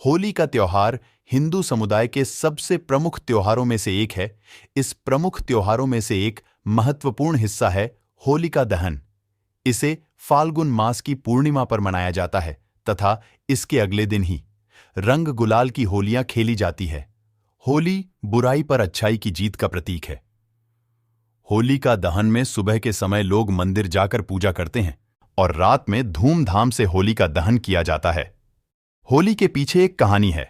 होली का त्योहार हिंदू समुदाय के सबसे प्रमुख त्योहारों में से एक है। इस प्रमुख त्योहारों में से एक महत्वपूर्ण हिस्सा है होलिका दहन। इसे फाल्गुन मास की पूर्णिमा पर मनाया जाता है तथा इसके अगले दिन ही रंग गुलाल की होलियां खेली जाती है। होली बुराई पर अच्छाई की जीत का प्रतीक है। होलिका दहन में सुबह के समय लोग मंदिर जाकर पूजा करते हैं और रात में धूमधाम से होलिका दहन किया जाता है। होली के पीछे एक कहानी है।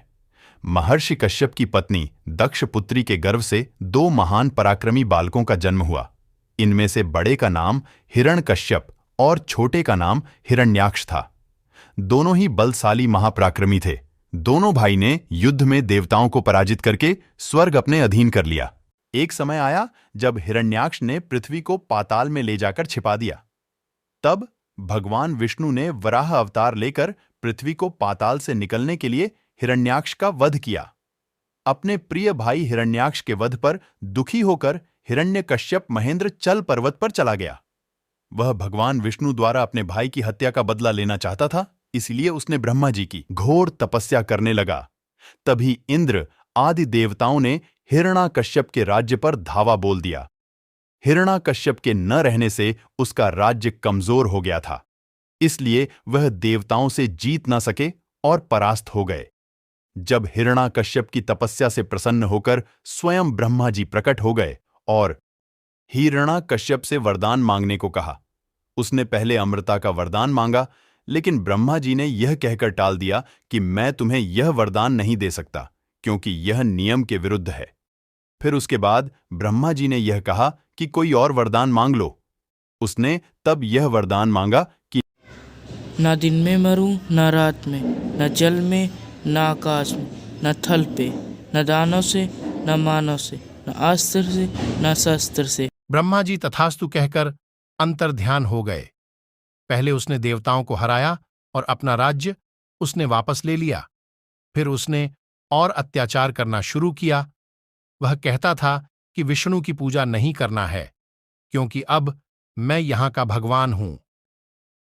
महर्षि कश्यप की पत्नी दक्ष पुत्री के गर्भ से दो महान पराक्रमी बालकों का जन्म हुआ। इनमें से बड़े का नाम हिरण्यकश्यप और छोटे का नाम हिरण्याक्ष था। दोनों ही बलशाली महापराक्रमी थे। दोनों भाई ने युद्ध में देवताओं को पराजित करके स्वर्ग अपने अधीन कर लिया। एक समय आया जब हिरण्याक्ष ने पृथ्वी को पाताल में ले जाकर छिपा दिया। तब भगवान विष्णु ने वराह अवतार लेकर पृथ्वी को पाताल से निकलने के लिए हिरण्याक्ष का वध किया। अपने प्रिय भाई हिरण्याक्ष के वध पर दुखी होकर हिरण्यकश्यप महेंद्र चल पर्वत पर चला गया। वह भगवान विष्णु द्वारा अपने भाई की हत्या का बदला लेना चाहता था, इसलिए उसने ब्रह्मा जी की घोर तपस्या करने लगा। तभी इंद्र आदि देवताओं ने हिरण्याकश्यप के राज्य पर धावा बोल दिया। हिरण्याकश्यप के न रहने से उसका राज्य कमजोर हो गया था, इसलिए वह देवताओं से जीत न सके और परास्त हो गए। जब हिरण्याकश्यप की तपस्या से प्रसन्न होकर स्वयं ब्रह्मा जी प्रकट हो गए और हिरण्याकश्यप से वरदान मांगने को कहा। उसने पहले अमृता का वरदान मांगा, लेकिन ब्रह्मा जी ने यह कहकर टाल दिया कि मैं तुम्हें यह वरदान नहीं दे सकता, क्योंकि यह नियम के विरुद्ध है। फिर उसके बाद ब्रह्मा जी ने यह कहा कि कोई और वरदान मांग लो। उसने तब यह वरदान मांगा कि न दिन में मरूं न रात में, न जल में न आकाश में, न थल पे, न दानव से न मानव से, न अस्त्र से न शस्त्र से। ब्रह्मा जी तथास्तु कहकर अंतर्ध्यान हो गए। पहले उसने देवताओं को हराया और अपना राज्य उसने वापस ले लिया। फिर उसने और अत्याचार करना शुरू किया। वह कहता था कि विष्णु की पूजा नहीं करना है, क्योंकि अब मैं यहां का भगवान हूं।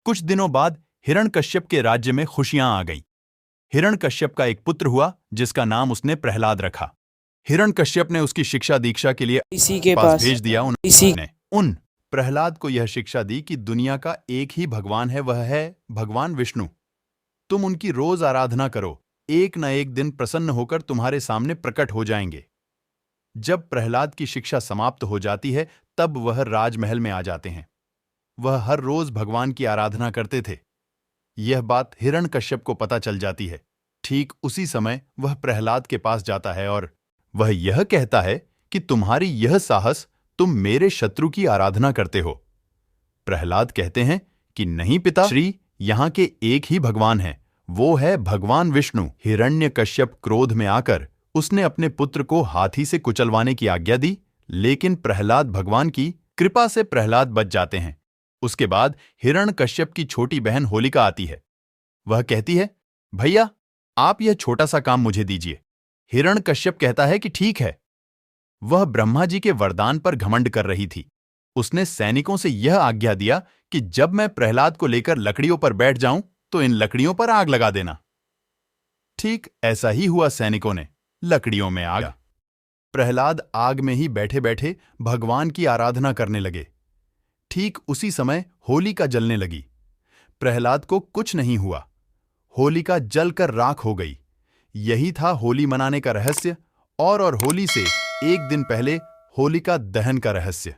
कुछ दिनों बाद हिरण्यकश्यप के राज्य में खुशियां आ गई। हिरण्यकश्यप का एक पुत्र हुआ जिसका नाम उसने प्रहलाद रखा। हिरण्यकश्यप ने उसकी शिक्षा दीक्षा के लिए इसी के पास भेज दिया। उन प्रहलाद को यह शिक्षा दी कि दुनिया का एक ही भगवान है, वह है भगवान विष्णु। तुम उनकी रोज आराधना करो, एक न एक दिन प्रसन्न होकर तुम्हारे सामने प्रकट हो जाएंगे। जब प्रहलाद की शिक्षा समाप्त हो जाती है तब वह राजमहल में आ जाते हैं। वह हर रोज भगवान की आराधना करते थे। यह बात हिरण्यकश्यप को पता चल जाती है। ठीक उसी समय वह प्रहलाद के पास जाता है और वह यह कहता है कि तुम्हारी यह साहस, तुम मेरे शत्रु की आराधना करते हो। प्रहलाद कहते हैं कि नहीं पिता श्री, यहां के एक ही भगवान है, वो है भगवान विष्णु। हिरण्यकश्यप क्रोध में आकर उसने अपने पुत्र को हाथी से कुचलवाने की आज्ञा दी, लेकिन प्रहलाद भगवान की कृपा से प्रहलाद बच जाते हैं। उसके बाद हिरण्यकश्यप की छोटी बहन होलिका आती है। वह कहती है, भैया आप यह छोटा सा काम मुझे दीजिए। हिरण्यकश्यप कहता है कि ठीक है। वह ब्रह्मा जी के वरदान पर घमंड कर रही थी। उसने सैनिकों से यह आज्ञा दिया कि जब मैं प्रहलाद को लेकर लकड़ियों पर बैठ जाऊं तो इन लकड़ियों पर आग लगा देना। ठीक ऐसा ही हुआ। सैनिकों ने लकड़ियों में आग। प्रहलाद आग में ही बैठे बैठे भगवान की आराधना करने लगे। ठीक उसी समय होलिका जलने लगी। प्रहलाद को कुछ नहीं हुआ। होलिका जलकर राख हो गई। यही था होली मनाने का रहस्य और होली से एक दिन पहले होलिका दहन का रहस्य।